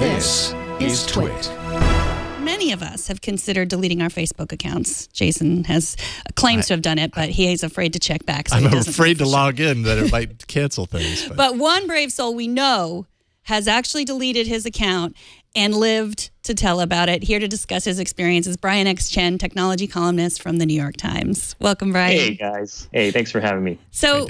This is TWiT. Many of us have considered deleting our Facebook accounts. Jason claims to have done it, but he is afraid to check back. So I'm afraid to log in that it might cancel things. But one brave soul we know has actually deleted his account and lived to tell about it. Here to discuss his experience is Brian X. Chen, technology columnist from the New York Times. Welcome, Brian. Hey, guys. Hey, thanks for having me. So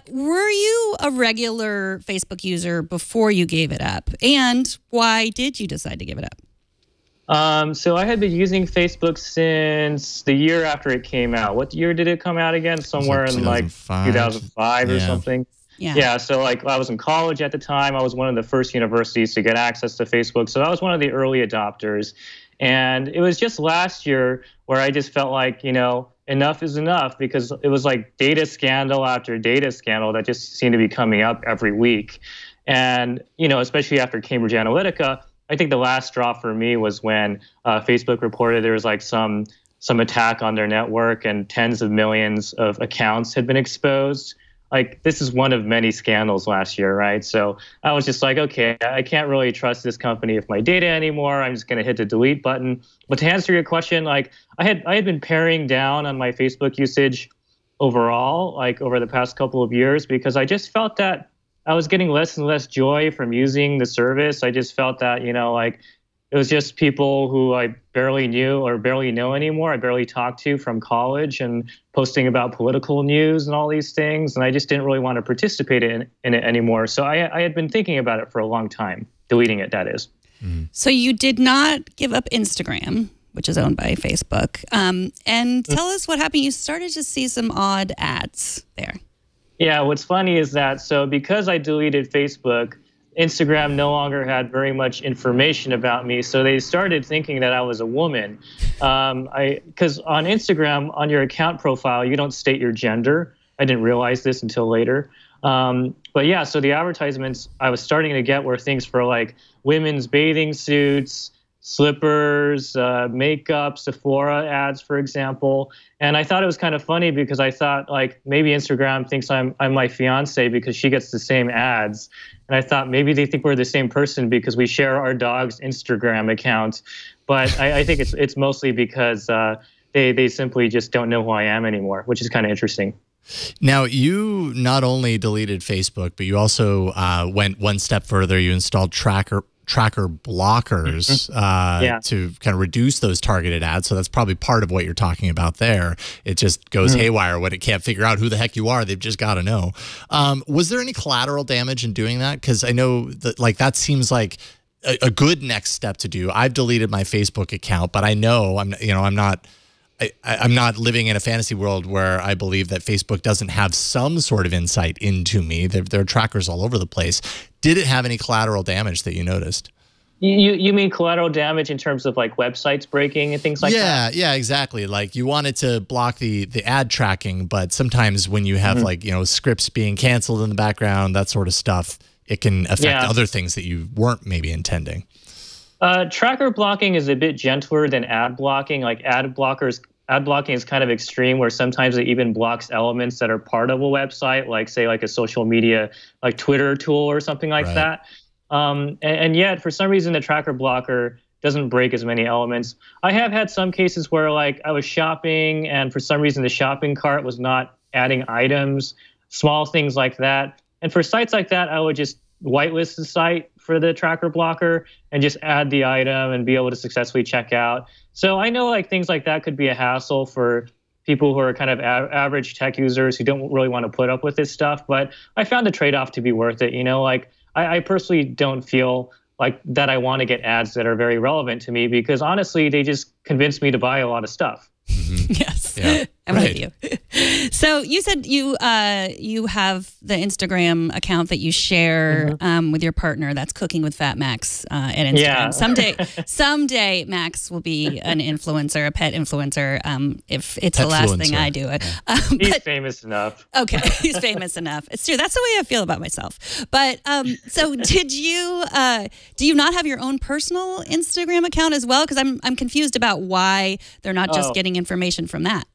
were you a regular Facebook user before you gave it up? And why did you decide to give it up? So I had been using Facebook since the year after it came out. What year did it come out again? Somewhere in like 2005 or something. Yeah, so like I was in college at the time. I was one of the first universities to get access to Facebook. So I was one of the early adopters. And it was just last year where I just felt like, enough is enough, because it was like data scandal after data scandal that just seemed to be coming up every week. And, especially after Cambridge Analytica, I think the last straw for me was when Facebook reported there was like some attack on their network and tens of millions of accounts had been exposed. Like, this is one of many scandals last year, right? So I was just like, okay, I can't really trust this company with my data anymore. I'm just going to hit the delete button. But to answer your question, like I had been paring down on my Facebook usage overall, like over the past couple of years, because I just felt that I was getting less and less joy from using the service. I just felt that, like it was just people who I barely knew or barely know anymore. I barely talked to from college and posting about political news and all these things. And I just didn't really want to participate in it anymore. So I had been thinking about it for a long time, deleting it, that is. So you did not give up Instagram, which is owned by Facebook. And tell us what happened. You started to see some odd ads there. Yeah, what's funny is that, so because I deleted Facebook, Instagram no longer had very much information about me, so they started thinking that I was a woman. Because on Instagram, on your account profile, you don't state your gender. I didn't realize this until later. But yeah, so the advertisements I was starting to get were things for like women's bathing suits, slippers, makeup, Sephora ads, for example. And I thought it was kind of funny because I thought like maybe Instagram thinks I'm my fiance because she gets the same ads. And I thought maybe they think we're the same person because we share our dog's Instagram account. But I think it's mostly because they simply just don't know who I am anymore, which is kind of interesting. Now, you not only deleted Facebook, but you also went one step further. You installed tracker blockers to kind of reduce those targeted ads. So that's probably part of what you're talking about there. It just goes haywire when it can't figure out who the heck you are. They've just got to know. Was there any collateral damage in doing that? Because I know that that seems like a good next step to do. I've deleted my Facebook account, but I know I'm not living in a fantasy world where I believe that Facebook doesn't have some sort of insight into me. There are trackers all over the place. Did it have any collateral damage that you noticed? You mean collateral damage in terms of like websites breaking and things like that? Yeah, exactly. Like you wanted to block the ad tracking, but sometimes when you have scripts being canceled in the background, that sort of stuff, it can affect other things that you weren't maybe intending. Tracker blocking is a bit gentler than ad blocking. Like ad blocking is kind of extreme, where sometimes it even blocks elements that are part of a website, like say like a social media, like Twitter tool or something like that. And yet, for some reason, the tracker blocker doesn't break as many elements. I have had some cases where like I was shopping and for some reason the shopping cart was not adding items, small things like that. And for sites like that, I would just whitelist the site for the tracker blocker and just add the item and be able to successfully check out. So I know like things like that could be a hassle for people who are kind of average tech users who don't really want to put up with this stuff. But I found the trade-off to be worth it. Like I personally don't feel like that I want to get ads that are very relevant to me because honestly, they just convince me to buy a lot of stuff. Yes, I'm with you. So you said you have the Instagram account that you share with your partner. That's Cooking with Fat Max at Instagram. Yeah. Someday Max will be an influencer, a pet influencer. If it's the last thing I do. He's famous enough. Okay, he's famous enough. It's true. That's the way I feel about myself. But so do you not have your own personal Instagram account as well? Because I'm confused about why they're not just getting information from that.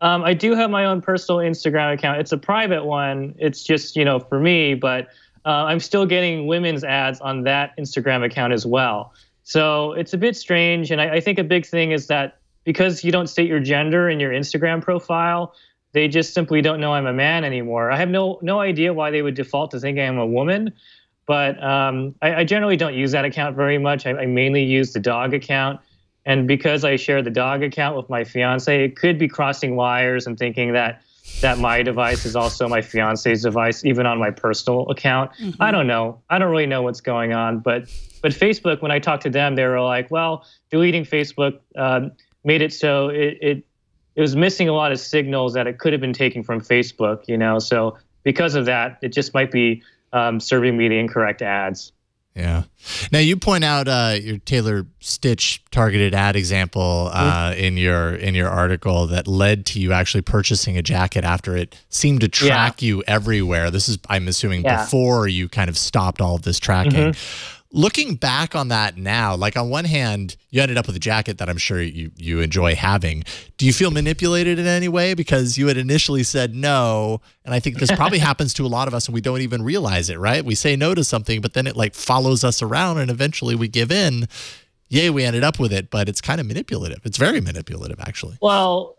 I do have my own personal Instagram account. It's a private one. It's just, for me, but I'm still getting women's ads on that Instagram account as well. So it's a bit strange. And I think a big thing is that because you don't state your gender in your Instagram profile, they just simply don't know I'm a man anymore. I have no idea why they would default to think I'm a woman. But I generally don't use that account very much. I mainly use the dog account. And because I share the dog account with my fiance, it could be crossing wires and thinking that my device is also my fiance's device, even on my personal account. Mm-hmm. I don't know. I don't really know what's going on. But Facebook, when I talked to them, they were like, well, deleting Facebook made it so it was missing a lot of signals that it could have been taken from Facebook, you know. So because of that, it just might be serving me the incorrect ads. Yeah. Now you point out your Taylor Stitch targeted ad example in your article that led to you actually purchasing a jacket after it seemed to track you everywhere. This is, I'm assuming, before you kind of stopped all of this tracking. Looking back on that now, like on one hand, you ended up with a jacket that I'm sure you enjoy having. Do you feel manipulated in any way because you had initially said no? And I think this probably happens to a lot of us and we don't even realize it, right? We say no to something, but then it like follows us around and eventually we give in. Yay, we ended up with it, but it's kind of manipulative. It's very manipulative, actually. Well,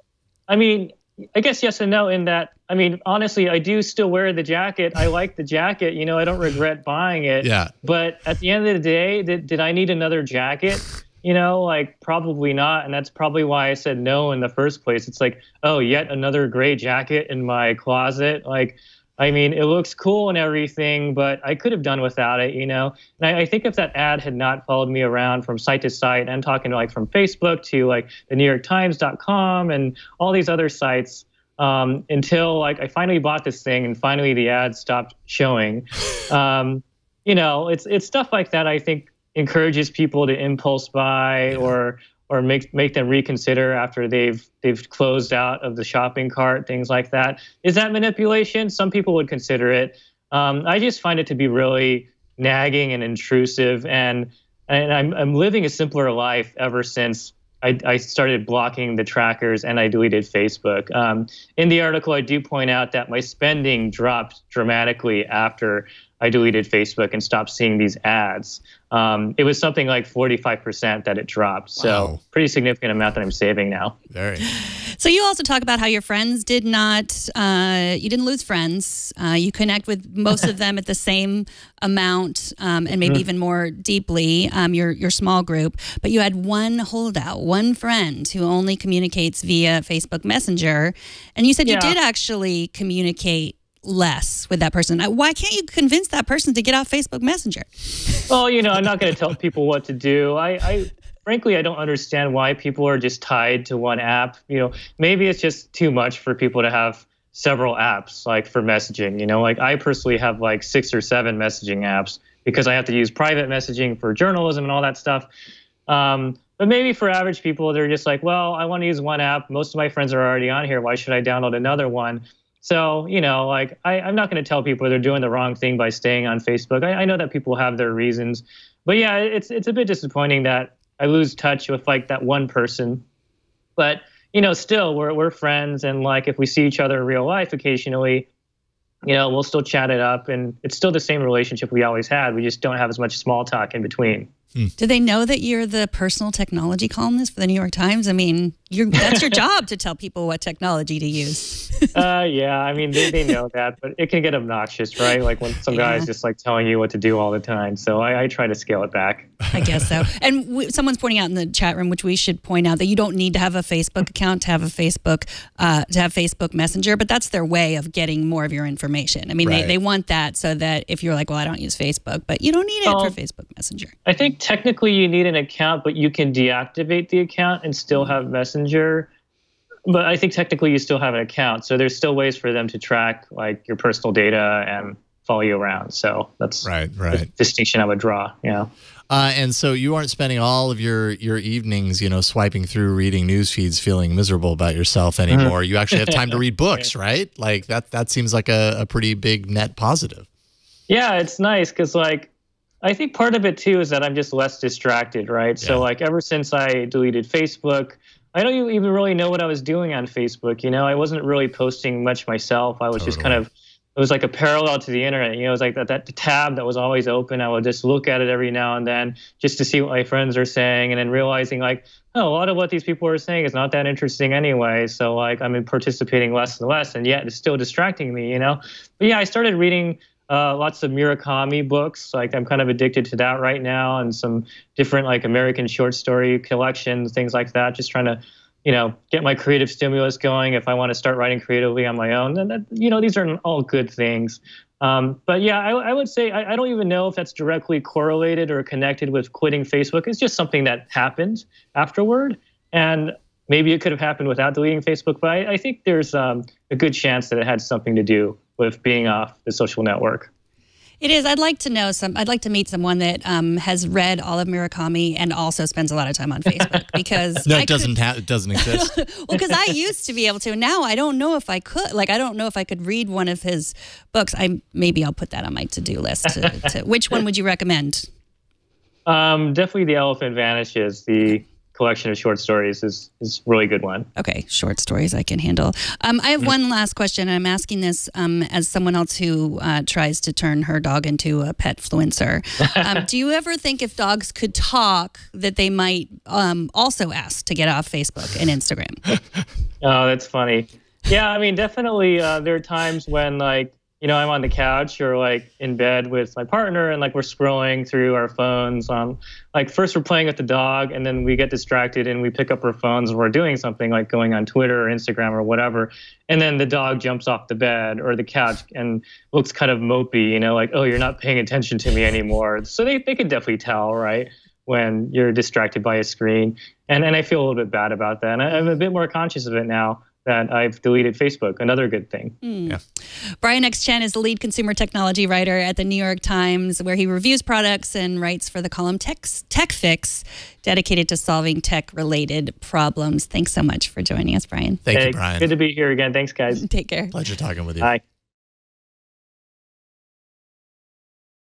I mean, I guess yes and no in that, I mean, honestly, I do still wear the jacket. I like the jacket. You know, I don't regret buying it. Yeah. But at the end of the day, did I need another jacket? You know, like probably not. And that's probably why I said no in the first place. It's like, oh, yet another gray jacket in my closet. Like, I mean, it looks cool and everything, but I could have done without it, you know? And I think if that ad had not followed me around from site to site, and talking like from Facebook to like the NewYorkTimes.com and all these other sites, until like I finally bought this thing and finally the ad stopped showing, you know, it's stuff like that I think encourages people to impulse buy or make them reconsider after they've closed out of the shopping cart, things like that. Is that manipulation? Some people would consider it. I just find it to be really nagging and intrusive, and I'm living a simpler life ever since I started blocking the trackers and I deleted Facebook. In the article, I do point out that my spending dropped dramatically after I deleted Facebook and stopped seeing these ads. It was something like 45% that it dropped. So pretty significant amount that I'm saving now. Very. So you also talk about how your friends did not, you didn't lose friends. You connect with most of them at the same amount and maybe even more deeply, your small group. But you had one holdout, one friend who only communicates via Facebook Messenger. And you said you did actually communicate less with that person. Why can't you convince that person to get off Facebook Messenger? Well, you know, I'm not going to tell people what to do. Frankly, I don't understand why people are just tied to one app. You know, maybe it's just too much for people to have several apps, like for messaging. You know, like I personally have like 6 or 7 messaging apps because I have to use private messaging for journalism and all that stuff. But maybe for average people, they're just like, well, I want to use one app. Most of my friends are already on here. Why should I download another one? So, you know, like I'm not going to tell people they're doing the wrong thing by staying on Facebook. I know that people have their reasons. But yeah, it's a bit disappointing that I lose touch with like that one person. But, you know, still we're friends. And like if we see each other in real life occasionally, you know, we'll still chat it up. And it's still the same relationship we always had. We just don't have as much small talk in between. Do they know that you're the personal technology columnist for the New York Times? I mean, that's your job to tell people what technology to use. Yeah, I mean, they know that, but it can get obnoxious, right? Like when some guy's just like telling you what to do all the time. So I try to scale it back. I guess so. And someone's pointing out in the chat room, which we should point out, that you don't need to have a Facebook account to have a Facebook Messenger, but that's their way of getting more of your information. I mean, they want that so that if you're like, well, I don't use Facebook, but you don't need it for Facebook Messenger. I think technically you need an account, but you can deactivate the account and still have Messenger. But I think technically you still have an account. So there's still ways for them to track like your personal data and follow you around. So that's the distinction I would draw. Yeah. And so you aren't spending all of your evenings, you know, swiping through, reading news feeds, feeling miserable about yourself anymore. You actually have time to read books, right? Like that seems like a pretty big net positive. Yeah, it's nice because like, I think part of it too is that I'm just less distracted, right? Yeah. So like ever since I deleted Facebook, I don't even really know what I was doing on Facebook. You know, I wasn't really posting much myself. I was just kind of it was like a parallel to the internet. You know, it was like that tab that was always open. I would just look at it every now and then just to see what my friends are saying, and then realizing like, oh, a lot of what these people are saying is not that interesting anyway. So like I'm participating less and less, and yet it's still distracting me, you know? But yeah, I started reading lots of Murakami books. Like I'm kind of addicted to that right now, and some different like American short story collections, things like that, just trying to, you know, get my creative stimulus going if I want to start writing creatively on my own. And that, you know, these are all good things. But yeah, I would say I don't even know if that's directly correlated or connected with quitting Facebook. It's just something that happened afterward. And maybe it could have happened without deleting Facebook. But I think there's a good chance that it had something to do with being off the social network. It is. I'd like to meet someone that has read all of Murakami and also spends a lot of time on Facebook, because no, it doesn't exist. Well, because I used to be able to. Now I don't know if I could. Like, I don't know if I could read one of his books. Maybe I'll put that on my to-do list. Which one would you recommend? Definitely The Elephant Vanishes. The collection of short stories is a really good one. Okay, short stories I can handle. I have one last question, and I'm asking this as someone else who tries to turn her dog into a petfluencer. Do you ever think if dogs could talk that they might also ask to get off Facebook and Instagram? Oh, that's funny. Yeah, I mean, definitely there are times when, like, you know, I'm on the couch or like in bed with my partner, and like we're scrolling through our phones on, like, first we're playing with the dog, and then we get distracted and we pick up our phones and we're doing something like going on Twitter or Instagram or whatever. And then the dog jumps off the bed or the couch and looks kind of mopey, you know, like, oh, you're not paying attention to me anymore. So they could definitely tell, right, when you're distracted by a screen. And I feel a little bit bad about that. And I'm a bit more conscious of it now that I've deleted Facebook. Another good thing. Yeah. Brian X. Chen is the lead consumer technology writer at the New York Times, where he reviews products and writes for the column Tech Fix, dedicated to solving tech-related problems. Thanks so much for joining us, Brian. Thank you, Brian. Good to be here again. Thanks, guys. Take care. Pleasure talking with you. Bye.